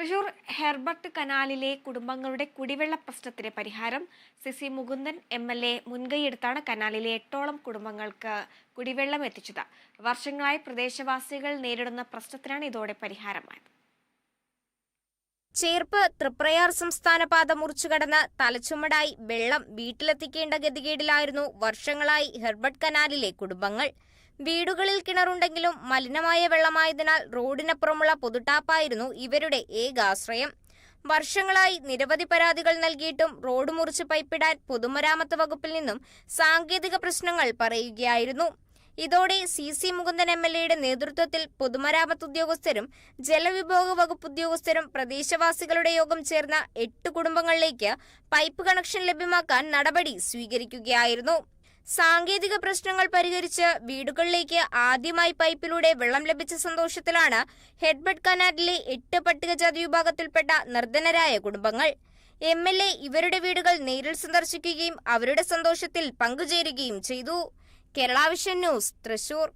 Thrissur Herbert കനാലിലെ കുടുംബങ്ങളുടെ കുടിവെള്ള പ്രശ്നത്തിന് പരിഹാരം സിസി മുകുന്ദൻ MLA മുൻകൈയെടുത്താണ് കനാലിലെ 8ഓളം കുടുംബങ്ങൾക്ക് കുടിവെള്ളം എത്തിച്ചത്. വർഷങ്ങളായി പ്രദേശവാസികൾ നേരിടുന്ന പ്രശ്നത്തിനാണ് ഇതോടെ പരിഹാരമായത്. ചേർപ്പ് തൃപ്രയാർ സംസ്ഥാന പാത മുറിച്ചുകടന്ന് തലച്ചുമടായി വെള്ളം വീട്ടിലെത്തിക്കേണ്ട ഗതികേടിലായിരുന്നു വർഷങ്ങളായി ഹെർബർട്ട് കനാലിലെ കുടുംബങ്ങൾ. വീടുകളിൽ കിണറുണ്ടെങ്കിലും മലിനമായ വെള്ളമായതിനാൽ റോഡിനപ്പുറമുള്ള പൊതുടാപ്പായിരുന്നു ഇവരുടെ ഏക ആശ്രയം. വർഷങ്ങളായി നിരവധി പരാതികൾ നൽകിയിട്ടും റോഡ് മുറിച്ച് പൈപ്പിടാൻ പൊതുമരാമത്ത് വകുപ്പിൽ നിന്നും സാങ്കേതിക പ്രശ്നങ്ങൾ പറയുകയായിരുന്നു. ഇതോടെ CC മുകുന്ദൻ MLAയുടെ നേതൃത്വത്തിൽ പൊതുമരാമത്ത് ഉദ്യോഗസ്ഥരും ജലവിഭവ വകുപ്പ് ഉദ്യോഗസ്ഥരും പ്രദേശവാസികളുടെ യോഗം ചേർന്ന 8 കുടുംബങ്ങളിലേക്ക് പൈപ്പ് കണക്ഷൻ ലഭ്യമാക്കാൻ നടപടി സ്വീകരിക്കുകയായിരുന്നു. സാങ്കേതിക പ്രശ്നങ്ങൾ പരിഹരിച്ച് വീടുകളിലേക്ക് ആദ്യമായി പൈപ്പിലൂടെ വെള്ളം ലഭിച്ച സന്തോഷത്തിലാണ് ഹെർബർട്ട് കനാലിലെ 8 പട്ടികജാതി വിഭാഗത്തിൽപ്പെട്ട നിർധനരായ കുടുംബങ്ങൾ. MLA ഇവരുടെ വീടുകൾ നേരിൽ സന്ദർശിക്കുകയും അവരുടെ സന്തോഷത്തിൽ പങ്കുചേരുകയും ചെയ്തു. Kerala vision news, Thrissur.